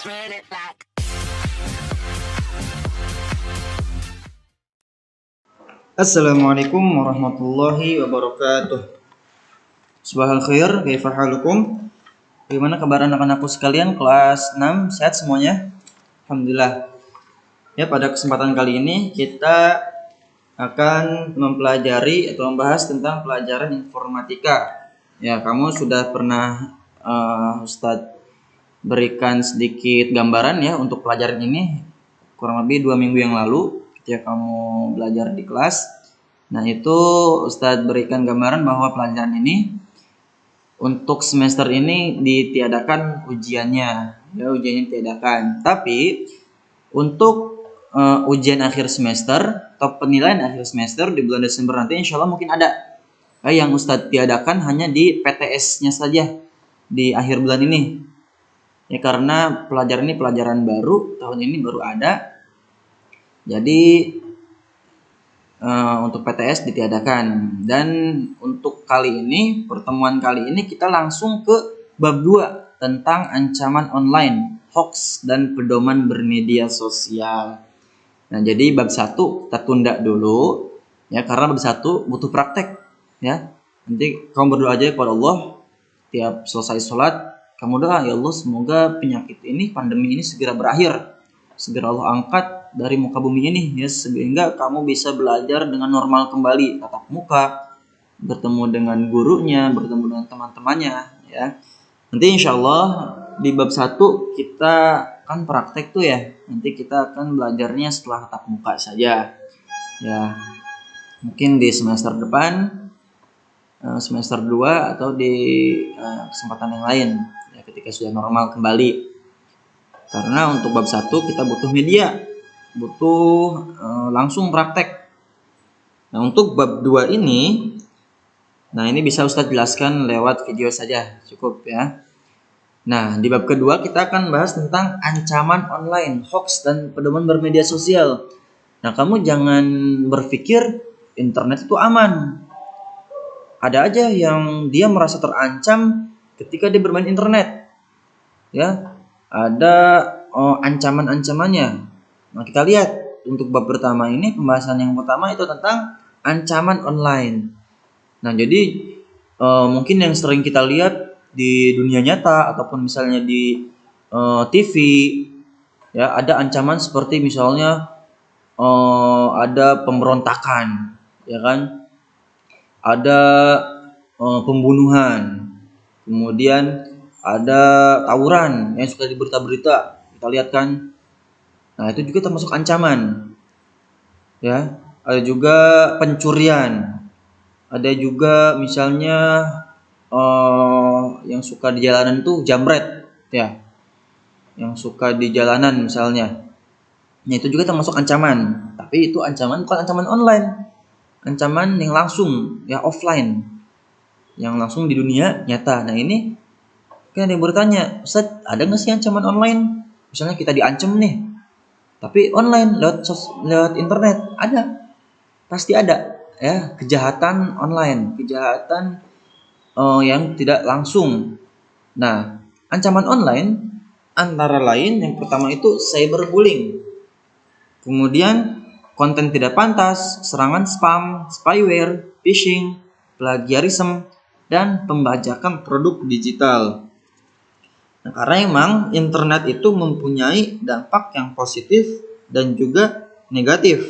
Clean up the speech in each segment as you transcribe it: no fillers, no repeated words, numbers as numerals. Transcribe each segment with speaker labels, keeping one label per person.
Speaker 1: spread it like.
Speaker 2: Assalamualaikum warahmatullahi wabarakatuh. Subhanal khair, kaifa halukum? Bagaimana kabar anak-anakku sekalian kelas 6? Sehat semuanya? Alhamdulillah. Ya, pada kesempatan kali ini kita akan mempelajari atau membahas tentang pelajaran informatika. Ya, kamu sudah pernah Ustadz berikan sedikit gambaran ya untuk pelajaran ini kurang lebih 2 minggu yang lalu ketika kamu belajar di kelas. Nah, itu Ustadz berikan gambaran bahwa pelajaran ini untuk semester ini ditiadakan ujiannya. Ya, ujiannya ditiadakan. Tapi untuk ujian akhir semester atau penilaian akhir semester di bulan Desember nanti insya Allah mungkin ada. Yang Ustadz tiadakan hanya di PTS-nya saja di akhir bulan ini. Ya, karena pelajaran ini pelajaran baru, tahun ini baru ada. Jadi untuk PTS ditiadakan. Dan untuk kali ini, pertemuan kali ini kita langsung ke bab 2 tentang ancaman online, hoax dan pedoman bermedia sosial. Nah, jadi bab 1 kita tunda dulu ya, karena bab 1 butuh praktek ya. Nanti kamu berdoa aja kepada Allah tiap selesai sholat, kamu doa, ya Allah semoga penyakit ini, pandemi ini segera berakhir, segera Allah angkat dari muka bumi ini ya, sehingga kamu bisa belajar dengan normal kembali, tatap muka, bertemu dengan gurunya, bertemu dengan teman-temannya ya. Nanti insya Allah di bab 1 kita kan praktek tuh ya, nanti kita akan belajarnya setelah tatap muka saja ya, mungkin di semester depan, semester 2 atau di kesempatan yang lain ya, ketika sudah normal kembali. Karena untuk bab 1 kita butuh media, butuh langsung praktek. Nah, untuk bab 2 ini, nah ini bisa Ustadz jelaskan lewat video saja, cukup ya. Nah, di bab kedua kita akan bahas tentang ancaman online, hoax dan pedoman bermedia sosial. Nah, kamu jangan berpikir internet itu aman. Ada aja yang dia merasa terancam ketika dia bermain internet. Ya, ada ancaman-ancamannya. Nah, kita lihat untuk bab pertama ini, pembahasan yang pertama itu tentang ancaman online. Nah, jadi mungkin yang sering kita lihat di dunia nyata ataupun misalnya di TV ya, ada ancaman seperti misalnya ada pemberontakan, ya kan? Ada pembunuhan, kemudian ada tawuran yang suka di berita-berita kita lihat kan. Nah, itu juga termasuk ancaman ya. Ada juga pencurian, ada juga misalnya yang suka di jalanan tuh jambret ya, yang suka di jalanan misalnya. Nah, itu juga termasuk ancaman, tapi itu ancaman bukan ancaman online, ancaman yang langsung ya, offline, yang langsung di dunia nyata. Nah, ini kan ada yang bertanya, Ustaz, ada nggak sih ancaman online? Misalnya kita diancam nih, tapi online lewat internet. Ada, pasti ada ya, kejahatan online, kejahatan yang tidak langsung. Nah, ancaman online antara lain yang pertama itu cyberbullying, kemudian konten tidak pantas, serangan spam, spyware, phishing, plagiarisme, dan pembajakan produk digital. Nah, karena emang internet itu mempunyai dampak yang positif dan juga negatif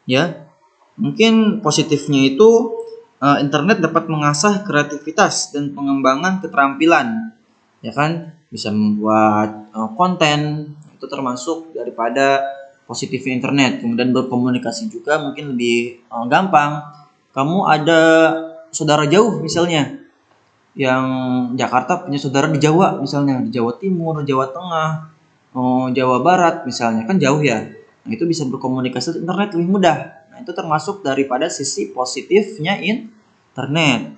Speaker 2: ya. Mungkin positifnya itu internet dapat mengasah kreativitas dan pengembangan keterampilan ya kan, bisa membuat konten, itu termasuk daripada positifnya internet. Kemudian berkomunikasi juga mungkin lebih gampang. Kamu ada saudara jauh misalnya, yang Jakarta punya saudara di Jawa misalnya, di Jawa Timur, Jawa Tengah, Jawa Barat misalnya, kan jauh ya. Nah, itu bisa berkomunikasi internet lebih mudah. Nah, itu termasuk daripada sisi positifnya internet.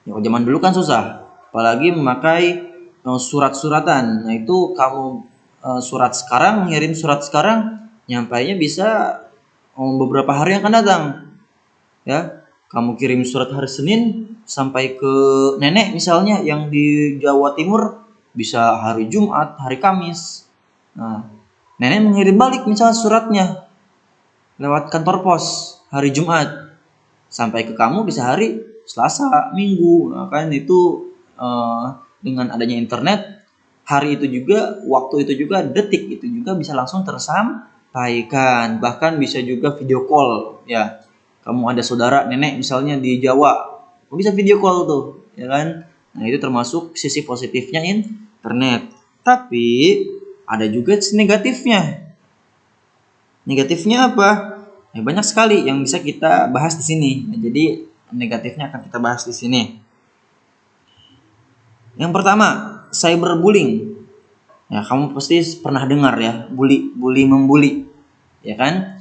Speaker 2: Ya, zaman dulu kan susah, apalagi memakai surat-suratan. Nah, itu kamu surat sekarang, ngirim surat sekarang, nyampainya bisa beberapa hari yang akan datang. Ya, kamu kirim surat hari Senin sampai ke nenek misalnya yang di Jawa Timur bisa hari Jumat, hari Kamis. Nah, nenek mengirim balik misalnya suratnya lewat kantor pos hari Jumat, sampai ke kamu bisa hari Selasa, Minggu. Nah, kan itu dengan adanya internet, hari itu juga, waktu itu juga, detik itu juga bisa langsung tersampaikan. Bahkan bisa juga video call ya. Kamu ada saudara nenek misalnya di Jawa, bisa video call tuh, ya kan? Nah, itu termasuk sisi positifnya internet. Tapi ada juga sisi negatifnya. Negatifnya apa? Ya, banyak sekali yang bisa kita bahas di sini. Nah, jadi negatifnya akan kita bahas di sini. Yang pertama, cyberbullying. Ya, kamu pasti pernah dengar ya, bully membuli, ya kan?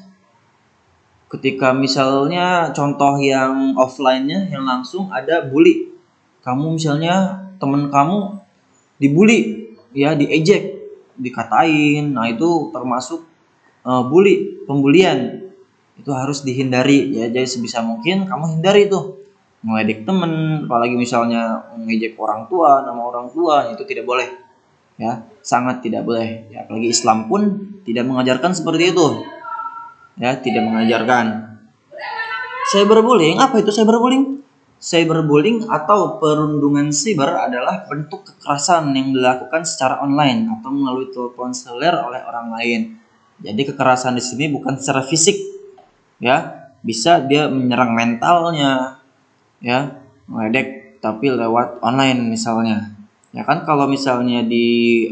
Speaker 2: Ketika misalnya contoh yang offline-nya, yang langsung ada bully. Kamu misalnya teman kamu dibully, ya diejek, dikatain. Nah, itu termasuk bully, pembulian. Itu harus dihindari ya. Jadi sebisa mungkin kamu hindari itu. Meledek teman, apalagi misalnya mengejek orang tua, nama orang tua, itu tidak boleh. Ya, sangat tidak boleh. Ya, apalagi Islam pun tidak mengajarkan seperti itu. Ya, tidak mengajarkan. Cyberbullying, apa itu cyberbullying? Cyberbullying atau perundungan siber adalah bentuk kekerasan yang dilakukan secara online atau melalui telepon seluler oleh orang lain. Jadi kekerasan di sini bukan secara fisik, ya, bisa dia menyerang mentalnya, ya, meledek tapi lewat online misalnya. Ya kan, kalau misalnya di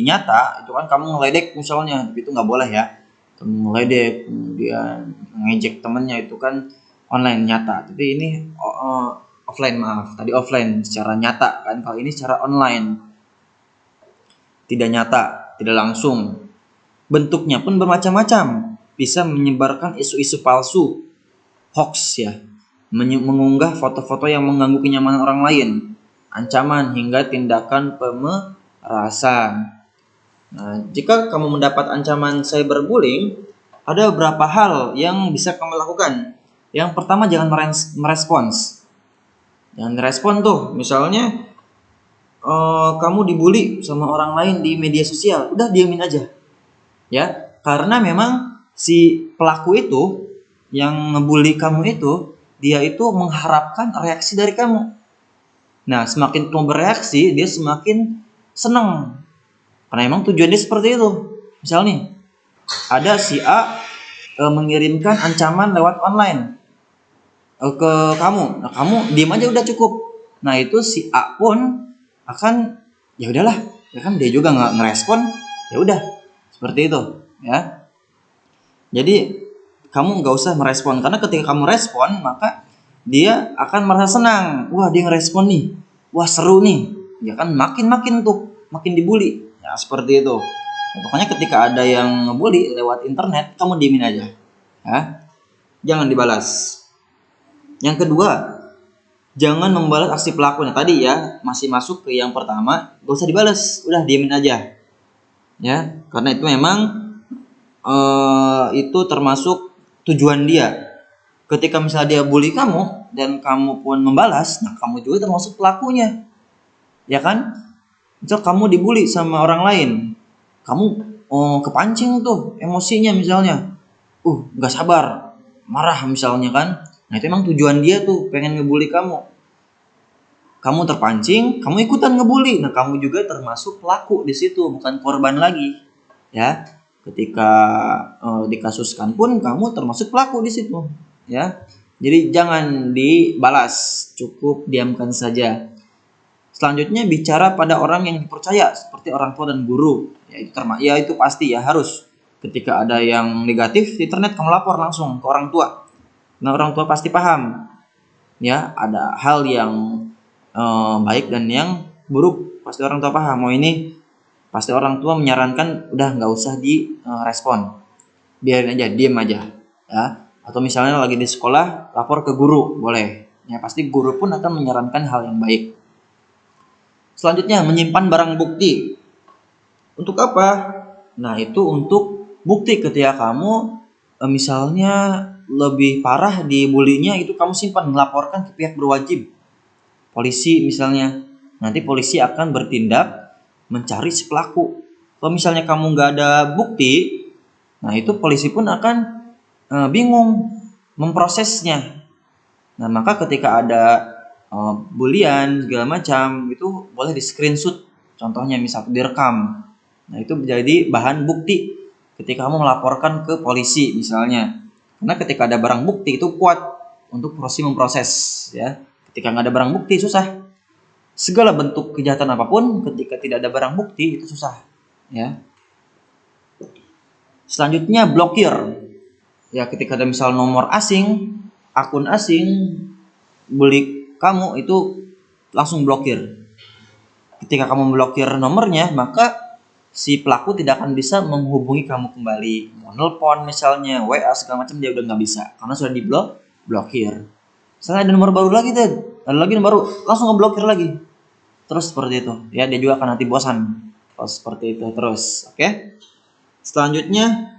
Speaker 2: nyata itu kan kamu ngeledek misalnya, tapi itu nggak boleh ya. Kamu ngeledek, kemudian ngejek temennya, itu kan online nyata. Tapi ini offline, maaf. Tadi offline secara nyata kan, kalau ini secara online. Tidak nyata, tidak langsung. Bentuknya pun bermacam-macam. Bisa menyebarkan isu-isu palsu, hoax ya. Mengunggah foto-foto yang mengganggu kenyamanan orang lain, ancaman hingga tindakan pemerasan. Nah, jika kamu mendapat ancaman cyberbullying, ada beberapa hal yang bisa kamu lakukan. Yang pertama, jangan merespons. Jangan respon tuh, misalnya kamu dibully sama orang lain di media sosial, udah diamin aja. Ya, karena memang si pelaku itu yang ngebully kamu itu, dia itu mengharapkan reaksi dari kamu. Nah, semakin kamu bereaksi, dia semakin senang. Karena emang tujuannya seperti itu. Misalnya, ada si A mengirimkan ancaman lewat online ke kamu. Nah, kamu diam aja udah cukup. Nah, itu si A pun akan, ya udahlah, ya kan dia juga nggak ngerespon, ya udah seperti itu, ya. Jadi kamu nggak usah merespon, karena ketika kamu respon maka dia akan merasa senang. Wah, dia ngerespon nih, wah seru nih, ya kan, makin tuh makin dibully. Ya seperti itu. Ya, pokoknya ketika ada yang ngebully lewat internet, kamu diemin aja, ya, jangan dibalas. Yang kedua, jangan membalas aksi pelakunya. Tadi ya masih masuk ke yang pertama, gak usah dibalas, udah diemin aja, ya, karena itu memang itu termasuk tujuan dia. Ketika misalnya dia bully kamu dan kamu pun membalas, nah kamu juga termasuk pelakunya, ya kan? Misal kamu dibully sama orang lain, kamu kepancing tuh emosinya misalnya, nggak sabar, marah misalnya kan. Nah, itu emang tujuan dia tuh pengen ngebully kamu. Kamu terpancing, kamu ikutan ngebully. Nah, kamu juga termasuk pelaku di situ, bukan korban lagi. Ya, ketika dikasuskan pun kamu termasuk pelaku di situ. Ya, jadi jangan dibalas, cukup diamkan saja. Selanjutnya, bicara pada orang yang dipercaya seperti orang tua dan guru. Ya itu pasti ya, harus. Ketika ada yang negatif di internet, kamu lapor langsung ke orang tua. Nah, orang tua pasti paham. Ya, ada hal yang baik dan yang buruk, pasti orang tua paham. Oh, ini pasti orang tua menyarankan udah nggak usah direspon, biarin aja, diem aja, ya. Atau misalnya lagi di sekolah, lapor ke guru, boleh. Ya, pasti guru pun akan menyarankan hal yang baik. Selanjutnya, menyimpan barang bukti. Untuk apa? Nah, itu untuk bukti ketika kamu misalnya lebih parah dibulinya, itu kamu simpan, melaporkan ke pihak berwajib. Polisi misalnya. Nanti polisi akan bertindak mencari si pelaku. Kalau misalnya kamu nggak ada bukti, nah itu polisi pun akan bingung memprosesnya. Nah, maka ketika ada bulian segala macam itu boleh di screenshot, contohnya misal direkam. Nah, itu menjadi bahan bukti ketika kamu melaporkan ke polisi misalnya. Karena ketika ada barang bukti itu kuat untuk proses memproses, ya. Ketika nggak ada barang bukti susah. Segala bentuk kejahatan apapun ketika tidak ada barang bukti itu susah, ya. Selanjutnya blokir. Ya, ketika ada misal nomor asing, akun asing beli kamu itu langsung blokir. Ketika kamu blokir nomornya, maka si pelaku tidak akan bisa menghubungi kamu kembali. Mau nelpon misalnya, WA segala macam dia udah nggak bisa karena sudah diblokir. Misalnya ada nomor baru lagi tuh, ada lagi nomor baru, langsung ngeblokir lagi. Terus seperti itu. Ya, dia juga akan nanti bosan kalau seperti itu terus. Oke. Selanjutnya,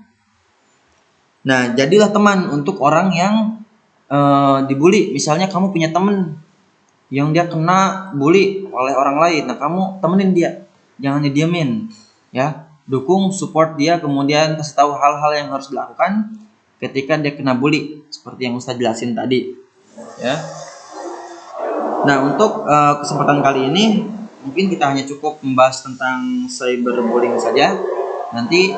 Speaker 2: nah jadilah teman untuk orang yang dibully. Misalnya kamu punya teman yang dia kena bully oleh orang lain, nah kamu temenin dia, jangan didiemin, ya. Dukung, support dia, kemudian kasih tahu hal-hal yang harus dilakukan ketika dia kena bully, seperti yang Ustaz jelasin tadi, ya. Nah, untuk kesempatan kali ini mungkin kita hanya cukup membahas tentang cyberbullying saja. Nanti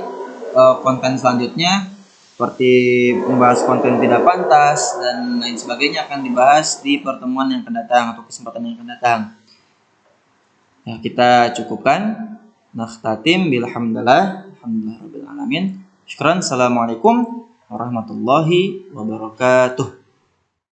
Speaker 2: konten selanjutnya seperti membahas konten tidak pantas dan lain sebagainya akan dibahas di pertemuan yang akan datang atau kesempatan yang akan datang. Ya, kita cukupkan. Nakhtatim bilhamdalillah, alhamdulillahirabbil alamin. Syukran. Assalamualaikum warahmatullahi wabarakatuh.